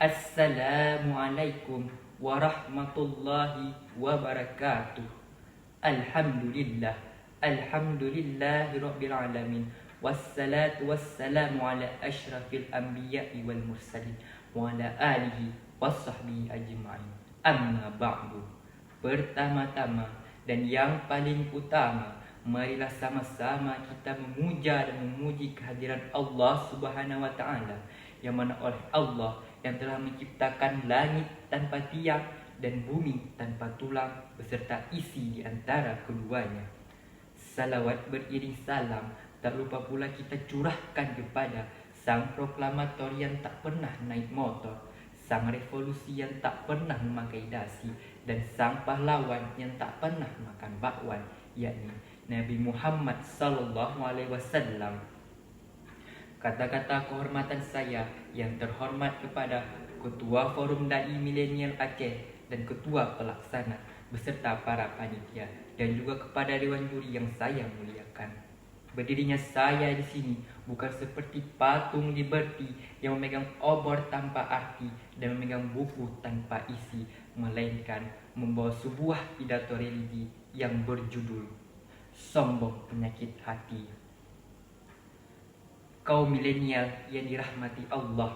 Assalamualaikum warahmatullahi wabarakatuh. Alhamdulillah, alhamdulillahirabbil alamin. Wassalatu wassalamu ala asyrafil anbiya'i wal mursalin wa ala alihi washabbihi ajma'in. Amma ba'du. Pertama-tama dan yang paling utama, marilah sama-sama kita memuja dan memuji kehadiran Allah Subhanahu wa taala, yang mana oleh Allah yang telah menciptakan langit tanpa tiang dan bumi tanpa tulang beserta isi di antara keduanya. Salawat beriring salam tak lupa pula kita curahkan kepada sang proklamator yang tak pernah naik motor, sang revolusi yang tak pernah memakai dasi, dan sang pahlawan yang tak pernah makan bakwan, yakni Nabi Muhammad sallallahu alaihi wasallam. Kata-kata kehormatan saya yang terhormat kepada Ketua Forum Dai Milenial Aceh dan Ketua Pelaksana beserta para panitia, dan juga kepada Dewan Juri yang saya muliakan. Berdirinya saya di sini bukan seperti patung Liberty yang memegang obor tanpa arti dan memegang buku tanpa isi, melainkan membawa sebuah pidato religi yang berjudul Sombong Penyakit Hati. Kaum milenial yang dirahmati Allah,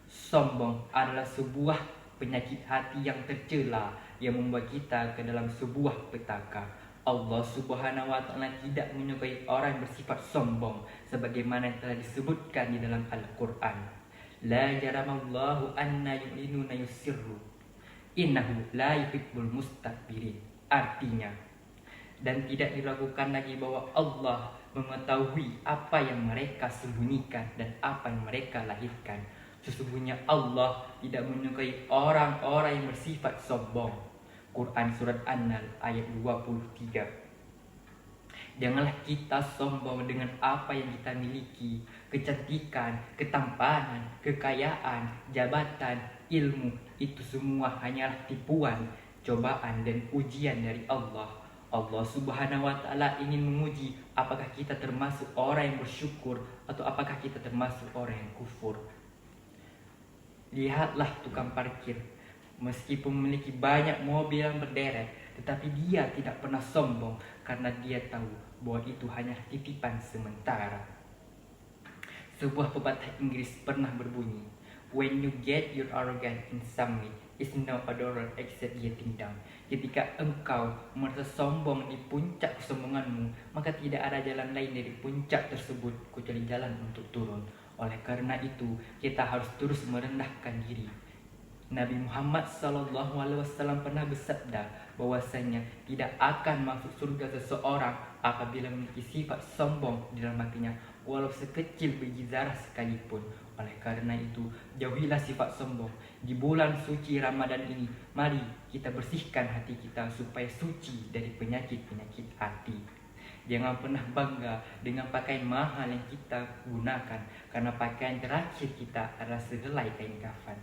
sombong adalah sebuah penyakit hati yang tercela yang membawa kita ke dalam sebuah petaka. Allah Subhanahu wa taala tidak menyukai orang yang bersifat sombong sebagaimana yang telah disebutkan di dalam Al-Qur'an. La jaramallahu anna yu'linuna yusirru innahu la yuhibbul mustakbirin. Artinya, dan tidak diragukan lagi bahwa Allah mengetahui apa yang mereka sembunyikan dan apa yang mereka lahirkan. Sesungguhnya Allah tidak menyukai orang-orang yang bersifat sombong. Quran Surat An-Nahl ayat 23. Janganlah kita sombong dengan apa yang kita miliki, kecantikan, ketampanan, kekayaan, jabatan, ilmu. Itu semua hanyalah tipuan, cobaan dan ujian dari Allah. Allah Subhanahu wa taala ingin menguji apakah kita termasuk orang yang bersyukur atau apakah kita termasuk orang yang kufur. Lihatlah tukang parkir, meskipun memiliki banyak mobil yang berderet, tetapi dia tidak pernah sombong karena dia tahu bahwa itu hanya titipan sementara. Sebuah pepatah Inggris pernah berbunyi, "When you get your arrogance in some way, it's no other except getting down." Ketika engkau merasa sombong di puncak kesombonganmu, maka tidak ada jalan lain dari puncak tersebut kecuali jalan untuk turun. Oleh karena itu, kita harus terus merendahkan diri. Nabi Muhammad SAW pernah bersabda bahwasanya tidak akan masuk surga seseorang apabila memiliki sifat sombong di dalam hatinya, walau sekecil biji zarah sekalipun. Oleh karena itu, jauhilah sifat sombong. Di bulan suci Ramadan ini, mari kita bersihkan hati kita supaya suci dari penyakit-penyakit hati. Jangan pernah bangga dengan pakaian mahal yang kita gunakan, karena pakaian terakhir kita adalah sehelai kain kafan.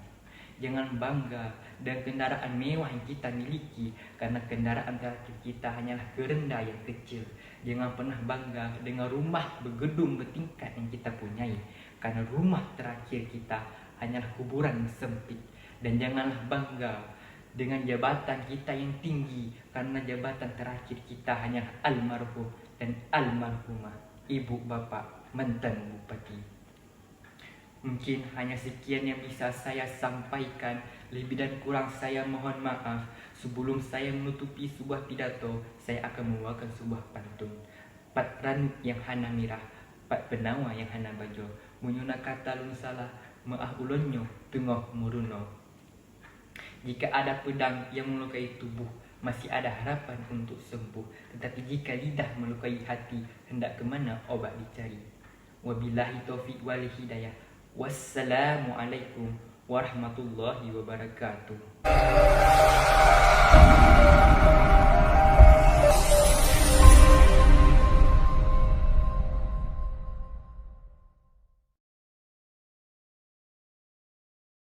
Jangan bangga dengan kendaraan mewah yang kita miliki, karena kendaraan terakhir kita hanyalah kerenda yang kecil. Jangan pernah bangga dengan rumah bergedung bertingkat yang kita punyai, karena rumah terakhir kita hanyalah kuburan yang sempit. Dan janganlah bangga dengan jabatan kita yang tinggi, karena jabatan terakhir kita hanyalah almarhum dan almarhumah, ibu bapak mantan bupati. Mungkin hanya sekian yang bisa saya sampaikan. Lebih dan kurang saya mohon maaf. Sebelum saya menutupi sebuah pidato, saya akan membawakan sebuah pantun. Pat ranuk yang hana mirah, pat benawa yang hana bajo, munyuna kata lun salah, maah ulonyo tengok muruno. Jika ada pedang yang melukai tubuh, masih ada harapan untuk sembuh. Tetapi jika lidah melukai hati, hendak kemana obat dicari. Wabillahi taufiq wal hidayah. Wassalamualaikum warahmatullahi wabarakatuh.